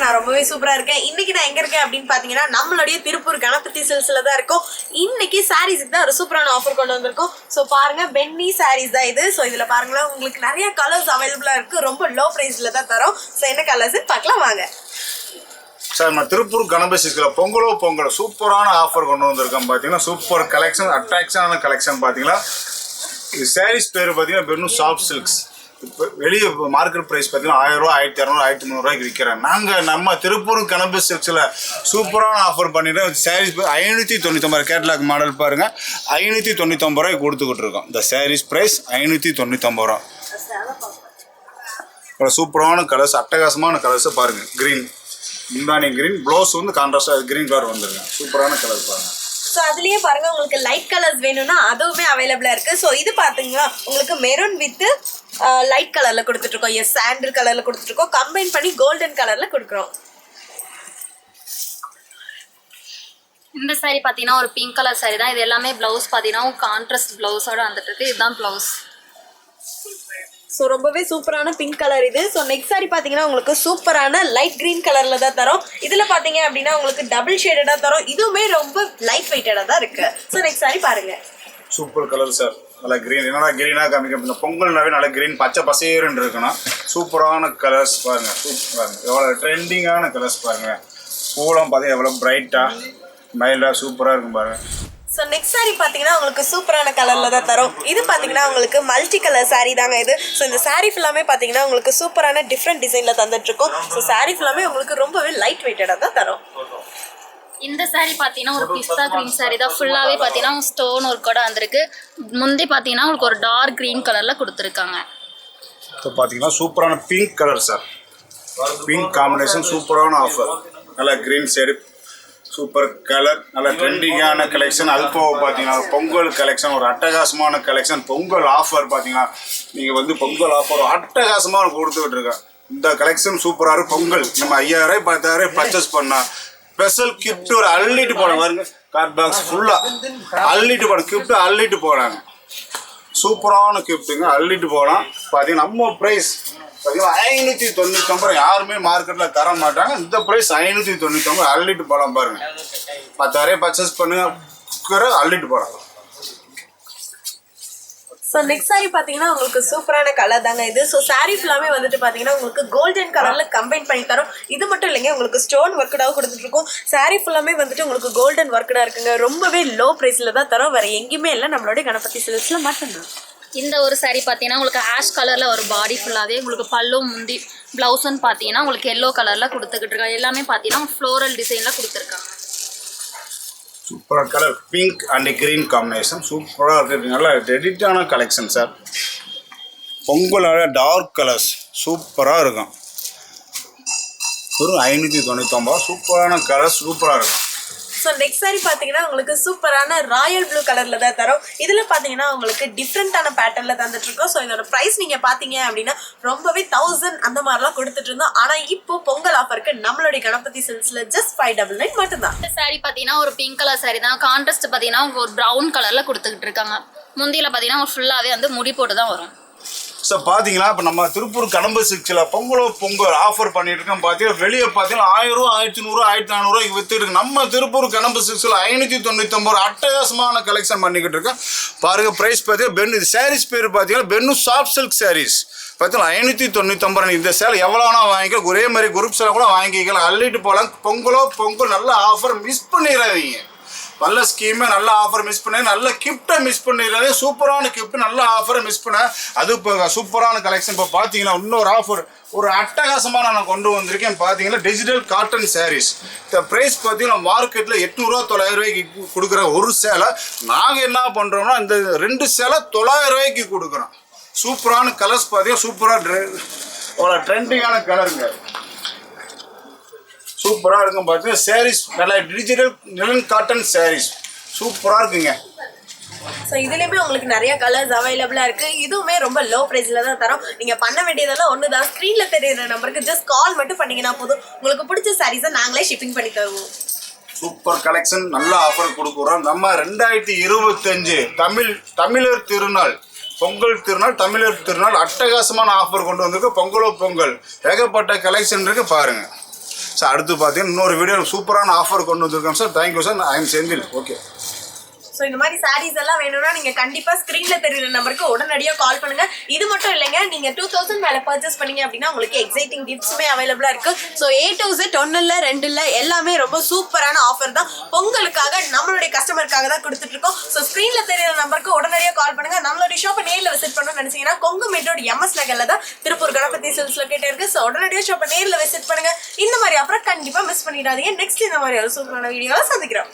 நான் ரொம்பவே சூப்பரா இருக்கேன். இன்னைக்கு நான் எங்க இருக்கேன் அப்படின்னு பாத்தீங்கன்னா நம்மளுடைய திருப்பூர் கணபதி சில்க்ஸ்ல தான் இருக்கோம். இன்னைக்கு சாரீஸ்க்கு தான் ஒரு சூப்பரான ஆஃபர் கொண்டு வந்திருக்கோம். ஸோ பாருங்க, பென்னி சாரீஸ் தான் இது. ஸோ இதுல பாருங்களேன், உங்களுக்கு நிறைய கலர்ஸ் அவைலபிளா இருக்கு. ரொம்ப லோ பிரைஸ்ல தான் தரோம். ஸோ என்ன கலர்ஸ் பார்க்கலாம் வாங்க. சார், நம்ம திருப்பூர் கணபதி சில்க்ஸ்ல பொங்கல் சூப்பரான ஆஃபர் கொண்டு வந்திருக்கோம். பார்த்தீங்கன்னா சூப்பர் கலெக்ஷன், அட்ராக்ஷனான கலெக்ஷன். பார்த்தீங்கன்னா இது சாரீஸ் பேர் பார்த்தீங்கன்னா பென்னு சாஃப்ட் சில்க்ஸ். இப்போ வெளியே மார்க்கெட் ப்ரைஸ் பார்த்தீங்கன்னா 1000 ரூபா, 1200, 1300 விற்கிறேன். நாங்கள் நம்ம திருப்பூர் கணபதி சில்க்ஸில் சூப்பரான ஆஃபர் பண்ணிவிட்டோம். சாரீஸ் 599 கேட்லாக் மாடல் பாருங்கள், 599 ரூபாய்க்கு கொடுத்துக்கிட்டு இருக்கோம். இந்த சாரீஸ் ப்ரைஸ் 599 ரூபா. சூப்பரான கலர்ஸ், அட்டகாசமான கலர்ஸை பாருங்கள். க்ரீன் முந்தானி க்ரீன், ப்ளவுஸ் வந்து கான்ட்ராஸ்டாக க்ரீன் கலர் வந்துருங்க. சூப்பரான கலர் பாருங்கள். ஸோ அதுலேயே பாருங்க, உங்களுக்கு லைட் கலர்ஸ் வேணும்னா அதுவுமே அவைலபிளாக இருக்குது. ஸோ இது பார்த்தீங்கன்னா உங்களுக்கு மெரூன் வித் லைட் கலரில் கொடுத்துட்ருக்கோம். எஸ், சாண்டில் கலரில் கொடுத்துட்ருக்கோம். கம்பைன் பண்ணி கோல்டன் கலரில் கொடுக்குறோம். இந்த சாரீ பார்த்தீங்கன்னா ஒரு பிங்க் கலர் சாரீ தான். இது எல்லாமே ப்ளவுஸ் பார்த்தீங்கன்னா கான்ட்ராஸ்ட் ப்ளவுஸோட வந்துட்டு இருக்கு. இதுதான் ப்ளவுஸ். ஸோ ரொம்பவே சூப்பரான பிங்க் கலர் இது. ஸோ நெக்ஸ்ட் சாரி பார்த்தீங்கன்னா உங்களுக்கு சூப்பரான லைட் க்ரீன் கலரில் தான் தரோம். இதில் பார்த்தீங்க அப்படின்னா உங்களுக்கு டபுள் ஷேடடாக தரோம். இதுவுமே ரொம்ப லைட் வெயிட்டடாக தான் இருக்குது. ஸோ நெக்ஸ்ட் சாரி பாருங்க. சூப்பர் கலர் சார், நல்லா க்ரீன். என்னன்னா க்ரீனாக காமிக்க, இந்த பொங்கல்னாவே நல்லா க்ரீன் பச்சை பசேருன்னு இருக்குன்னா சூப்பரான கலர்ஸ் பாருங்கள். சூப்பர், எவ்வளோ ட்ரெண்டிங்கான கலர்ஸ் பாருங்கள். பூலாம் பார்த்தீங்கன்னா எவ்வளோ பிரைட்டாக மைல்டாக சூப்பராக இருக்கும் பாருங்கள். ஸோ நெக்ஸ்ட் சாரீ பார்த்தீங்கன்னா உங்களுக்கு சூப்பரான கலரில் தான் தரோம். இது பார்த்தீங்கன்னா உங்களுக்கு மல்டி கலர் சாரீ தாங்க இது. ஸோ இந்த சாரீ ஃபுல்லாமே பார்த்தீங்கன்னா உங்களுக்கு சூப்பரான டிஃப்ரெண்ட் டிசைனில் தந்துட்டுருக்கோம். ஸோ சாரீ ஃபுல்லாமே உங்களுக்கு ரொம்பவே லைட் வெயிட்டடாக தான் தரோம். இந்த சாரீ பார்த்தீங்கன்னா ஒரு பிஸ்தா க்ரீன் சாரீ தான். ஃபுல்லாகவே பார்த்தீங்கன்னா ஸ்டோன் ஒர்க் கூட வந்திருக்கு. முந்தி பார்த்தீங்கன்னா உங்களுக்கு ஒரு டார்க் க்ரீன் கலரில் கொடுத்துருக்காங்க. இப்போ பார்த்தீங்கன்னா சூப்பரான pink colour sir, pink combination, சூப்பரான ஆஃபர். நல்லா க்ரீன் ஷேடு, சூப்பர் கலர், நல்ல ட்ரெண்டிங்கான கலெக்ஷன். அது போக பார்த்தீங்கன்னா பொங்கல் கலெக்ஷன், ஒரு அட்டகாசமான கலெக்ஷன். பொங்கல் ஆஃபர் பார்த்தீங்கன்னா நீங்கள் வந்து பொங்கல் ஆஃபர் அட்டகாசமாக கொடுத்துக்கிட்டு இருக்கேன். இந்த கலெக்ஷன் சூப்பராக இருக்கும். பொங்கல் நம்ம 5000 10,000 பர்ச்சேஸ் பண்ணால் ஸ்பெஷல் கிஃப்ட் ஒரு அள்ளிட்டு போகலாம் பாருங்க. கார்ட் பாக்ஸ் ஃபுல்லாக அள்ளிட்டு போகலாம், கிஃப்ட் அள்ளிட்டு போகிறாங்க. சூப்பரான கிஃப்ட்டுங்க, அள்ளிட்டு போகலாம். பார்த்தீங்கன்னா நம்ம ப்ரைஸ் பார்த்தீங்கன்னா 599. யாருமே மார்க்கெட்டில் தர மாட்டாங்க. இந்த ப்ரைஸ் 599. அள்ளிட்டு போகலாம் பாருங்க. 10,000 பர்ச்சேஸ் பண்ணுங்க, அள்ளிட்டு போகலாம். ஸோ நெக்ஸ்ட் சாரீ பார்த்தீங்கன்னா உங்களுக்கு சூப்பரான கலர் தாங்க இது. ஸோ சாரீ ஃபுல்லாமே வந்துட்டு பார்த்தீங்கன்னா உங்களுக்கு கோல்டன் கலரில் கம்பைன் பண்ணி தரோம். இது மட்டும் இல்லைங்க, உங்களுக்கு ஸ்டோன் ஒர்க்கடாக கொடுத்துட்ருக்கோம். சாரீ ஃபுல்லாமே வந்துட்டு உங்களுக்கு கோல்டன் ஒர்க்கடாக இருக்குங்க. ரொம்பவே லோ ப்ரைஸில் தான் தரோம். வேறு எங்கேயுமே இல்லை, நம்மளுடைய கணபதி சில்க்ஸில் மட்டும்தான். இந்த ஒரு சாரீ பார்த்தீங்கன்னா உங்களுக்கு ஆஷ் கலரில் ஒரு பாடி ஃபுல்லாகவே உங்களுக்கு பல்லு முந்தி ப்ளவுஸ்ன்னு பார்த்தீங்கன்னா உங்களுக்கு எல்லோ கலரில் கொடுத்துக்கிட்டு இருக்காங்க. எல்லாமே பார்த்தீங்கன்னா ஃப்ளோரல் டிசைனில் கொடுத்துருக்காங்க. சூப்பராக colour, pink and green combination சூப்பராக இருக்குது. நல்லா டெடிட்டான கலெக்ஷன் சார். பொங்கலோட டார்க் கலர்ஸ் சூப்பராக இருக்கும். ஒரு 599. சூப்பரான கலர், சூப்பராக இருக்கும். ஸோ நெக்ஸ்ட் சாரீ பார்த்தீங்கன்னா உங்களுக்கு சூப்பரான ராயல் ப்ளூ கலரில் தான் தரோம். இதில் பார்த்தீங்கன்னா உங்களுக்கு டிஃப்ரெண்ட்டான பேட்டர்னில் தந்துட்டுருக்கோம். ஸோ இதோட ப்ரைஸ் நீங்கள் பார்த்தீங்க அப்படின்னா ரொம்பவே 1000 அந்த மாதிரிலாம் கொடுத்துட்டு இருந்தோம். ஆனால் இப்போ பொங்கல் ஆஃபருக்கு நம்மளுடைய கணபதி சில்க்ஸில் ஜஸ்ட் 599 மட்டும்தான். இந்த சாரீ பார்த்தீங்கன்னா ஒரு பிங்க் கலர் சாரீ தான். கான்ட்ராஸ்ட் பார்த்தீங்கன்னா ஒரு ப்ரௌன் கலரில் கொடுத்துக்கிட்டு இருக்காங்க. முந்தியில் பார்த்தீங்கன்னா ஒரு ஃபுல்லாகவே வந்து முடி போட்டு தான் வரும். ஸோ பார்த்தீங்கன்னா இப்போ நம்ம திருப்பூர் கணபதி சில்க்ஸில் பொங்கல் ஆஃபர் பண்ணிட்டு இருக்கோம். பார்த்தீங்கன்னா வெளியே பார்த்தீங்கன்னா 1000 ரூபா, 1100, 1400 வித்துட்டு இருக்கு. நம்ம திருப்பூர் கணபதி சில்க்ஸில் 599 அட்டகாசமான கலெக்ஷன் பண்ணிக்கிட்டு இருக்கோம். பாருங்கள் ப்ரைஸ் பார்த்தீங்கன்னா பென்னு. இது சாரீஸ் பேர் பார்த்தீங்கன்னா பென்னு சாஃப்ட் சில்க் சாரீஸ். பார்த்தீங்கன்னா 599. இந்த சேலை எவ்வளோனா வாங்கிக்கலாம். ஒரே மாதிரி குரூப் சேலை கூட வாங்கிக்கலாம், அள்ளிட்டு போகலாம். பொங்கல் நல்ல ஆஃபர், மிஸ் பண்ணிடாதீங்க. நல்ல ஸ்கீமு, நல்ல ஆஃபர் மிஸ் பண்ண, நல்ல கிஃப்ட்டை மிஸ் பண்ணிடுறாரு. சூப்பரான கிஃப்ட், நல்ல ஆஃபரை மிஸ் பண்ண. அது இப்போ சூப்பரான கலெக்ஷன். இப்போ பார்த்தீங்கன்னா இன்னொரு ஆஃபர், ஒரு அட்டகாசமாக நான் கொண்டு வந்திருக்கேன். பார்த்தீங்கன்னா டிஜிட்டல் காட்டன் சாரீஸ். இந்த ப்ரைஸ் பார்த்தீங்கன்னா மார்க்கெட்டில் 800 900 ரூபாய்க்கு கொடுக்குற ஒரு சேலை நாங்கள் என்ன பண்ணுறோம்னா இந்த 2 சேலை 900 ரூபாய்க்கு கொடுக்குறோம். சூப்பரான கலர்ஸ் பார்த்தீங்கன்னா சூப்பராக அவ்வளோ ட்ரெண்டிங்கான கலருங்க. சூப்பராக இருக்கும். பார்த்தீங்கன்னா சாரீஸ் நல்லா டிஜிட்டல் நிலன் காட்டன் சாரீஸ் சூப்பராக இருக்குங்க. ஸோ இதுலேயுமே உங்களுக்கு நிறைய கலர்ஸ் அவைலபிளாக இருக்குது. இதுவுமே ரொம்ப லோ ப்ரைஸில் தான் தரோம். நீங்கள் பண்ண வேண்டியதெல்லாம் ஒன்று தான், ஸ்க்ரீனில் தெரியுற நம்பருக்கு ஜஸ்ட் கால் மட்டும் பண்ணிங்கன்னா போதும். உங்களுக்கு பிடிச்ச சாரீஸை நாங்களே ஷிப்பிங் பண்ணி தருவோம். சூப்பர் கலெக்ஷன், நல்ல ஆஃபர் கொடுக்குறோம். நம்ம 2025 தமிழர் திருநாள், பொங்கல் திருநாள், தமிழர் திருநாள் அட்டகாசமான ஆஃபர் கொண்டு வந்திருக்கு. பொங்கல் ஏகப்பட்ட கலெக்ஷன் இருக்குது பாருங்கள். ஸோ அடுத்து பார்த்தீங்கன்னா இன்னொரு வீடியோ சூப்பரான ஆஃபர் கொண்டு வந்திருக்கோம் sir. Thank you sir. I am Senthil. Okay. So இந்த மாதிரி சாரீஸ் எல்லாம் வேணும்னா நீங்க கண்டிப்பா ஸ்கிரீன்ல தெரியுற நம்பருக்கு உடனடியாக கால் பண்ணுங்க. இது மட்டும் இல்லைங்க, நீங்க 2000 மேல பர்ச்சேஸ் பண்ணீங்க அப்படின்னா உங்களுக்கு எக்ஸைட்டிங் கிஃப்ட்ஸுமே அவைலபிளா இருக்கு. ஸோ A to Z 1 இல்ல 2 இல்ல எல்லாமே ரொம்ப சூப்பரான ஆஃபர் தான். பொங்கலுக்காக நம்மளுடைய கஸ்டமருக்காக தான் கொடுத்துட்டு இருக்கோம். ஸோ ஸ்கிரீன்ல தெரியுற நம்பருக்கு உடனடியாக கால் பண்ணுங்க. நம்மளுடைய ஷாப்பை நேரில் விசிட் பண்ணணும்னு நினைச்சீங்கன்னா கொங்கு மெட்ரோட MS நகர்ல தான் திருப்பூர் கணபதி சில்க்ஸ் லொகேட் இருக்கு. ஸோ உடனடியாக ஷாப்பை நேரில் விசிட் பண்ணுங்க. இந்த மாதிரி ஆஃபர் கண்டிப்பா மிஸ் பண்ணிடாதீங்க. நெக்ஸ்ட் இந்த மாதிரி ஒரு சூப்பரான வீடியோவை சந்திக்கிறோம்.